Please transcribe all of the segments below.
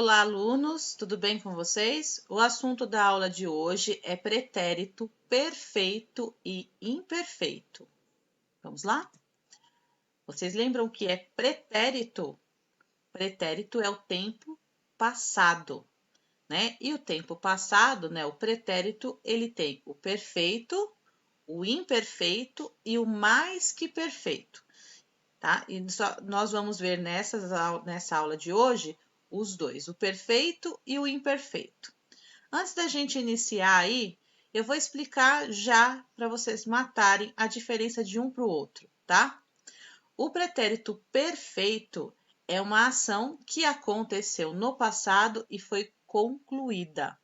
Olá, alunos, tudo bem com vocês? O assunto da aula de hoje é pretérito perfeito e imperfeito. Vamos lá? Vocês lembram o que é pretérito? Pretérito é o tempo passado, né? E o tempo passado, né? O pretérito, ele tem o perfeito, o imperfeito e o mais que perfeito, tá? E nós vamos ver nessa aula de hoje os dois, o perfeito e o imperfeito. Antes da gente iniciar aí, eu vou explicar já para vocês matarem a diferença de um para o outro, tá? O pretérito perfeito é uma ação que aconteceu no passado e foi concluída.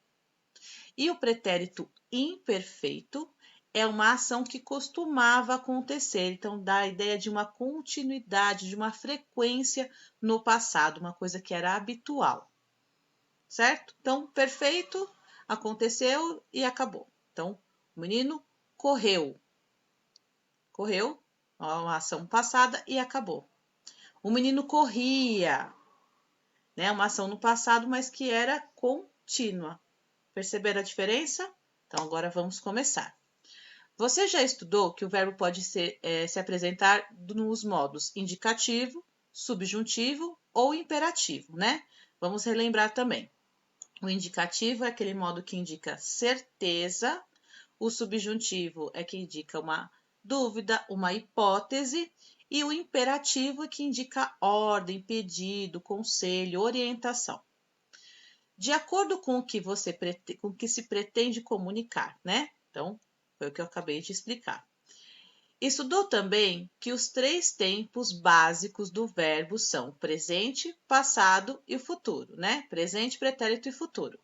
E o pretérito imperfeito é uma ação que costumava acontecer, então dá a ideia de uma continuidade, de uma frequência no passado, uma coisa que era habitual, certo? Então, perfeito, aconteceu e acabou. Então, o menino correu, uma ação passada e acabou. O menino corria, né? Uma ação no passado, mas que era contínua. Perceberam a diferença? Então, agora vamos começar. Você já estudou que o verbo pode se apresentar nos modos indicativo, subjuntivo ou imperativo, né? Vamos relembrar também. O indicativo é aquele modo que indica certeza, o subjuntivo é que indica uma dúvida, uma hipótese, e o imperativo é que indica ordem, pedido, conselho, orientação. De acordo com o que se pretende comunicar, né? Então, foi o que eu acabei de explicar. Estudou também que os três tempos básicos do verbo são presente, passado e futuro, né? Presente, pretérito e futuro.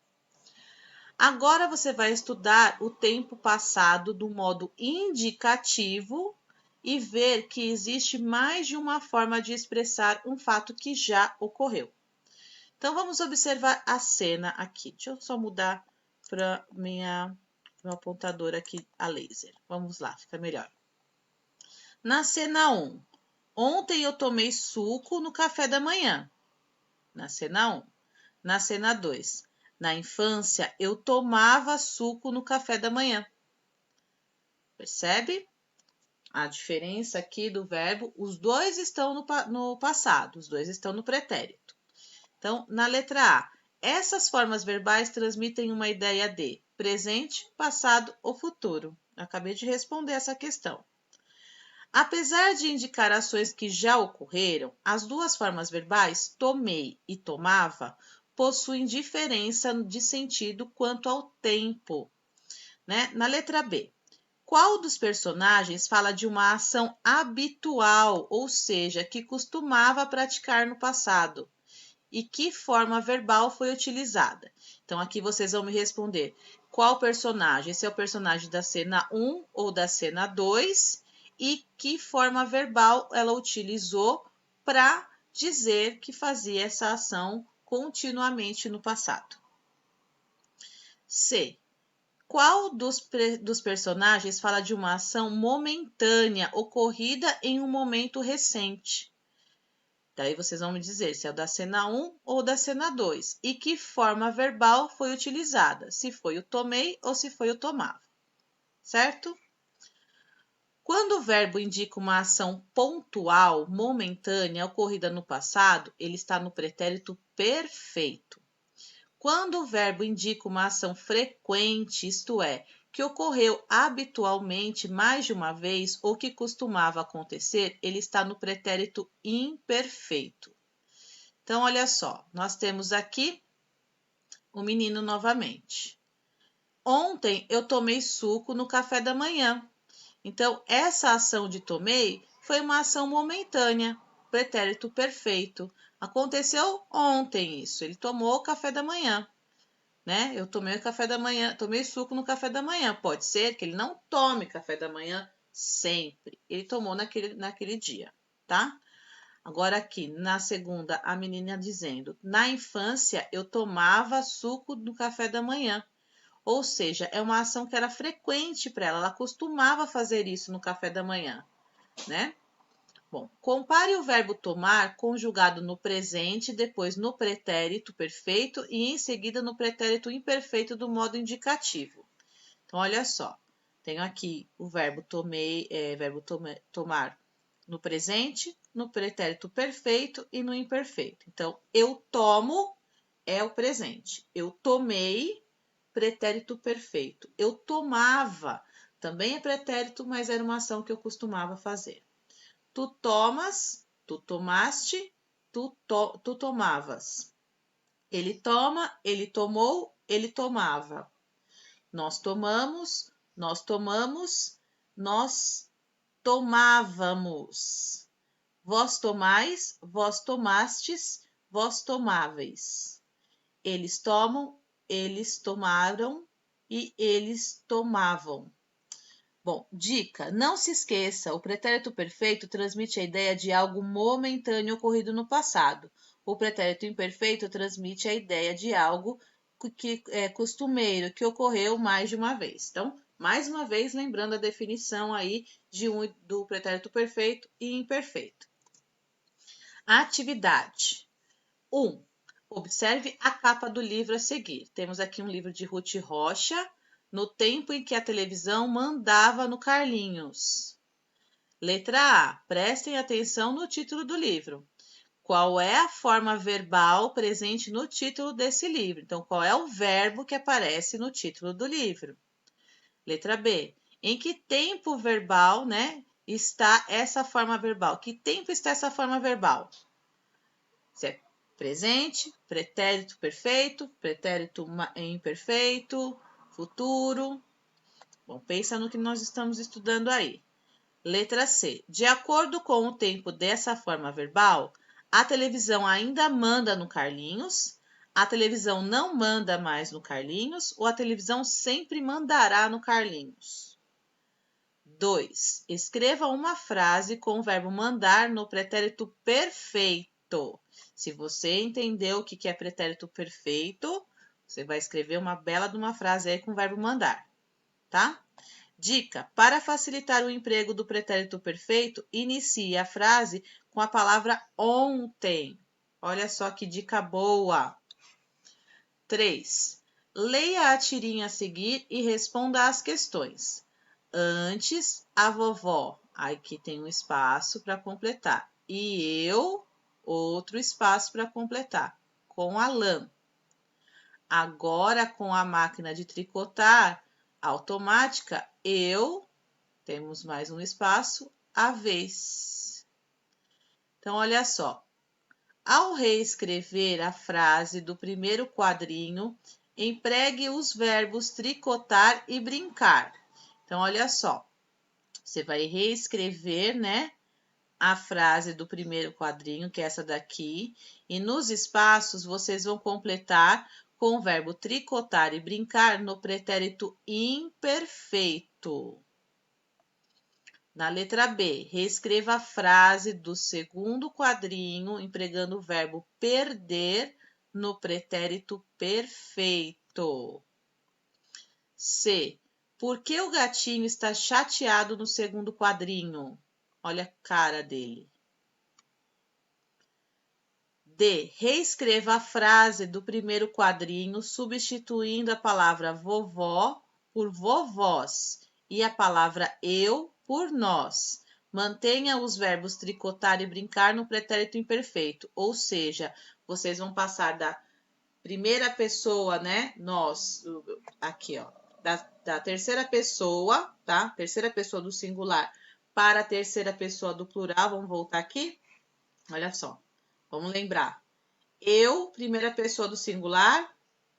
Agora você vai estudar o tempo passado do modo indicativo e ver que existe mais de uma forma de expressar um fato que já ocorreu. Então, vamos observar a cena aqui. Deixa eu só mudar para meu apontador aqui a laser. Vamos lá, fica melhor. Na cena 1, ontem eu tomei suco no café da manhã. Na cena 1. Na cena 2, na infância eu tomava suco no café da manhã. Percebe a diferença aqui do verbo? Os dois estão no passado, os dois estão no pretérito. Então, na letra A, essas formas verbais transmitem uma ideia de presente, passado ou futuro. Eu acabei de responder essa questão. Apesar de indicar ações que já ocorreram, as duas formas verbais, tomei e tomava, possuem diferença de sentido quanto ao tempo, né? Na letra B, qual dos personagens fala de uma ação habitual, ou seja, que costumava praticar no passado? E que forma verbal foi utilizada? Então, aqui vocês vão me responder qual personagem, esse é o personagem da cena 1 ou da cena 2, e que forma verbal ela utilizou para dizer que fazia essa ação continuamente no passado. C. Qual dos personagens fala de uma ação momentânea ocorrida em um momento recente? Daí vocês vão me dizer se é o da cena 1 ou da cena 2 e que forma verbal foi utilizada, se foi o tomei ou se foi o tomava, certo? Quando o verbo indica uma ação pontual, momentânea, ocorrida no passado, ele está no pretérito perfeito. Quando o verbo indica uma ação frequente, isto é, que ocorreu habitualmente mais de uma vez ou que costumava acontecer, ele está no pretérito imperfeito. Então, olha só, nós temos aqui o menino novamente. Ontem eu tomei suco no café da manhã. Então, essa ação de tomei foi uma ação momentânea, pretérito perfeito. Aconteceu ontem isso, ele tomou o café da manhã, né? Eu tomei o café da manhã, tomei suco no café da manhã. Pode ser que ele não tome café da manhã sempre. Ele tomou naquele dia, tá? Agora aqui, na segunda, a menina dizendo, na infância eu tomava suco no café da manhã. Ou seja, é uma ação que era frequente para ela costumava fazer isso no café da manhã, né? Bom, compare o verbo tomar conjugado no presente, depois no pretérito perfeito e em seguida no pretérito imperfeito do modo indicativo. Então, olha só, tenho aqui o verbo tomar no presente, no pretérito perfeito e no imperfeito. Então, eu tomo é o presente. Eu tomei, pretérito perfeito. Eu tomava, também é pretérito, mas era uma ação que eu costumava fazer. Tu tomas, tu tomaste, tu tomavas. Ele toma, ele tomou, ele tomava. Nós tomamos, nós tomamos, nós tomávamos. Vós tomais, vós tomastes, vós tomáveis. Eles tomam, eles tomaram e eles tomavam. Bom, dica: não se esqueça, o pretérito perfeito transmite a ideia de algo momentâneo ocorrido no passado. O pretérito imperfeito transmite a ideia de algo que é costumeiro, que ocorreu mais de uma vez. Então, mais uma vez, lembrando a definição aí do pretérito perfeito e imperfeito. Atividade 1. Observe a capa do livro a seguir. Temos aqui um livro de Ruth Rocha, no tempo em que a televisão mandava no Carlinhos. Letra A. Prestem atenção no título do livro. Qual é a forma verbal presente no título desse livro? Então, qual é o verbo que aparece no título do livro? Letra B. Em que tempo verbal, está essa forma verbal? Que tempo está essa forma verbal? Se é presente, pretérito perfeito, pretérito imperfeito, futuro. Bom, pensa no que nós estamos estudando aí. Letra C. De acordo com o tempo dessa forma verbal, a televisão ainda manda no Carlinhos, a televisão não manda mais no Carlinhos ou a televisão sempre mandará no Carlinhos. 2. Escreva uma frase com o verbo mandar no pretérito perfeito. Se você entendeu o que é pretérito perfeito, você vai escrever uma bela de uma frase aí com o verbo mandar, tá? Dica: para facilitar o emprego do pretérito perfeito, inicie a frase com a palavra ontem. Olha só que dica boa! 3. Leia a tirinha a seguir e responda às questões. Antes, a vovó. Aqui tem um espaço para completar. E eu, outro espaço para completar, com a lã. Agora, com a máquina de tricotar automática, temos mais um espaço, a vez. Então, olha só. Ao reescrever a frase do primeiro quadrinho, empregue os verbos tricotar e brincar. Então, olha só. Você vai reescrever, a frase do primeiro quadrinho, que é essa daqui, e nos espaços vocês vão completar com o verbo tricotar e brincar no pretérito imperfeito. Na letra B, reescreva a frase do segundo quadrinho, empregando o verbo perder no pretérito perfeito. C. Por que o gatinho está chateado no segundo quadrinho? Olha a cara dele. D. Reescreva a frase do primeiro quadrinho, substituindo a palavra vovó por vovós e a palavra eu por nós. Mantenha os verbos tricotar e brincar no pretérito imperfeito, ou seja, vocês vão passar da primeira pessoa, nós, aqui, ó, da terceira pessoa, tá? Terceira pessoa do singular para a terceira pessoa do plural. Vamos voltar aqui? Olha só. Vamos lembrar. Eu, primeira pessoa do singular.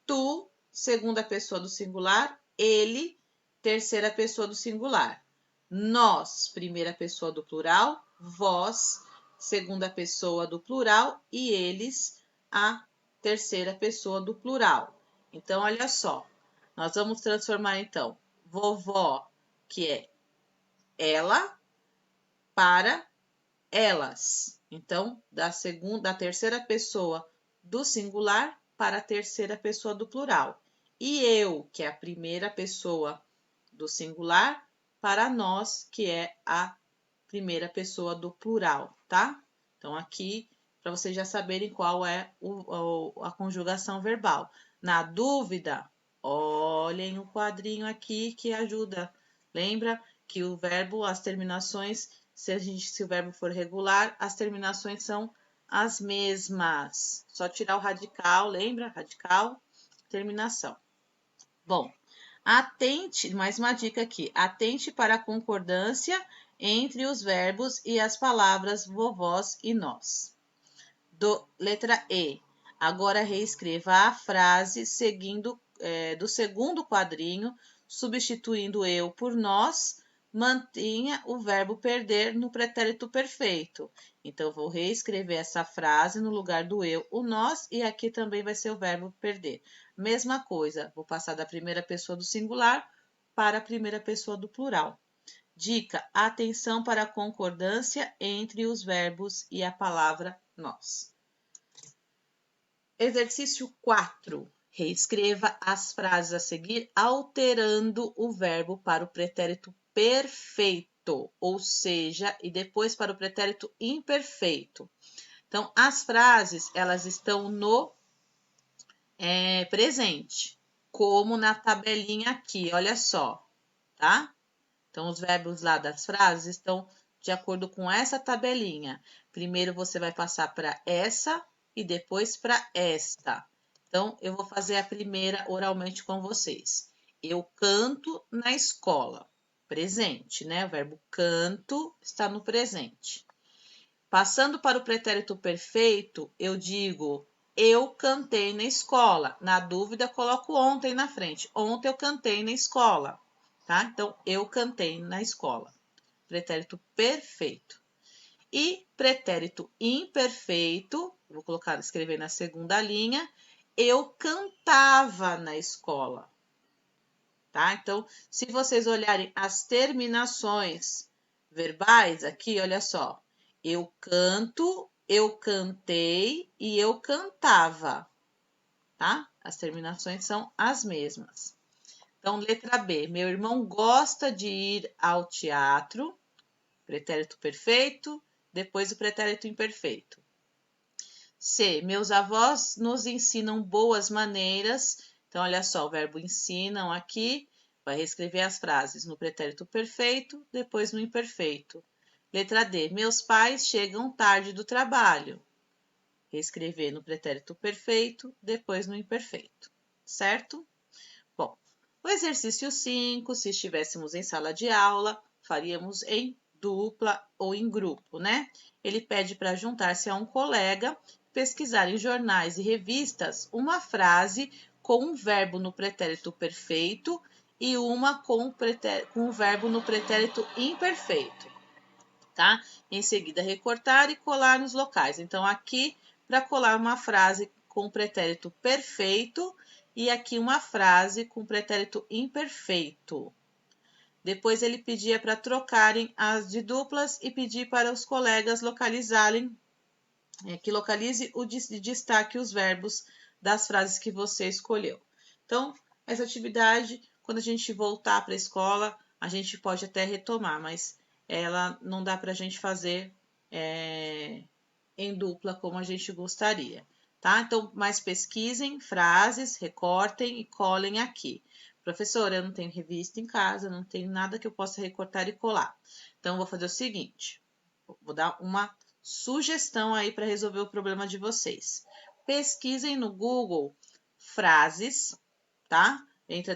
Tu, segunda pessoa do singular. Ele, terceira pessoa do singular. Nós, primeira pessoa do plural. Vós, segunda pessoa do plural. E eles, a terceira pessoa do plural. Então, olha só. Nós vamos transformar, então, vovó, que é ela, para elas. Então, da terceira pessoa do singular para a terceira pessoa do plural. E eu, que é a primeira pessoa do singular, para nós, que é a primeira pessoa do plural, tá? Então, aqui, para vocês já saberem qual é a conjugação verbal. Na dúvida, olhem o quadrinho aqui que ajuda. Lembra que o verbo, as terminações, se o verbo for regular, as terminações são as mesmas. Só tirar o radical, lembra? Radical, terminação. Bom, atente, mais uma dica aqui. Atente para a concordância entre os verbos e as palavras vovós e nós. Letra E. Agora reescreva a frase seguindo do segundo quadrinho, substituindo eu por nós, mantenha o verbo perder no pretérito perfeito. Então, vou reescrever essa frase no lugar do eu, o nós, e aqui também vai ser o verbo perder. Mesma coisa, vou passar da primeira pessoa do singular para a primeira pessoa do plural. Dica: atenção para a concordância entre os verbos e a palavra nós. Exercício 4. Reescreva as frases a seguir, alterando o verbo para o pretérito perfeito, ou seja, e depois para o pretérito imperfeito. Então, as frases, elas estão no presente, como na tabelinha aqui, olha só, tá? Então, os verbos lá das frases estão de acordo com essa tabelinha. Primeiro, você vai passar para essa e depois para esta. Então, eu vou fazer a primeira oralmente com vocês. Eu canto na escola. Presente, né? O verbo canto está no presente. Passando para o pretérito perfeito, eu digo eu cantei na escola. Na dúvida, coloco ontem na frente. Ontem eu cantei na escola. Tá? Então, eu cantei na escola. Pretérito perfeito. E pretérito imperfeito, vou escrever na segunda linha, eu cantava na escola. Tá? Então, se vocês olharem as terminações verbais aqui, olha só. Eu canto, eu cantei e eu cantava. Tá? As terminações são as mesmas. Então, letra B. Meu irmão gosta de ir ao teatro. Pretérito perfeito. Depois o pretérito imperfeito. C. Meus avós nos ensinam boas maneiras. Então, olha só, o verbo ensinam aqui. Vai reescrever as frases no pretérito perfeito, depois no imperfeito. Letra D. Meus pais chegam tarde do trabalho. Reescrever no pretérito perfeito, depois no imperfeito. Certo? Bom, o exercício 5, se estivéssemos em sala de aula, faríamos em dupla ou em grupo, né? Ele pede para juntar-se a um colega, pesquisar em jornais e revistas uma frase com um verbo no pretérito perfeito e uma com o verbo no pretérito imperfeito, tá? Em seguida, recortar e colar nos locais. Então, aqui, para colar uma frase com o pretérito perfeito e aqui uma frase com o pretérito imperfeito. Depois, ele pedia para trocarem as de duplas e pedir para os colegas localizarem, que localize o destaque os verbos das frases que você escolheu. Então, essa atividade, quando a gente voltar para a escola, a gente pode até retomar, mas ela não dá para a gente fazer em dupla como a gente gostaria, tá? Então, mais pesquisem frases, recortem e colhem aqui. Professora, eu não tenho revista em casa, não tenho nada que eu possa recortar e colar. Então, vou fazer o seguinte, vou dar uma sugestão aí para resolver o problema de vocês. Pesquisem no Google frases, tá?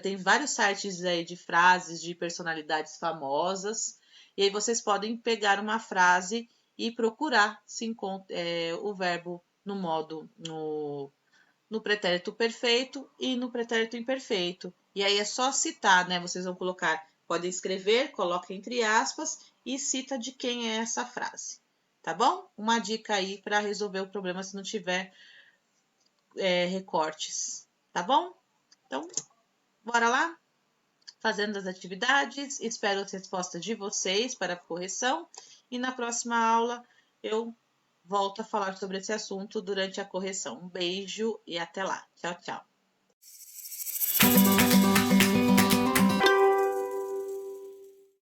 Tem vários sites aí de frases de personalidades famosas, e aí vocês podem pegar uma frase e procurar se encontra o verbo no pretérito perfeito e no pretérito imperfeito. E aí é só citar, né? Vocês vão podem escrever, coloca entre aspas e cita de quem é essa frase, tá bom? Uma dica aí para resolver o problema se não tiver recortes, tá bom? Então, bora lá? Fazendo as atividades, espero as respostas de vocês para a correção e na próxima aula eu volto a falar sobre esse assunto durante a correção. Um beijo e até lá. Tchau, tchau.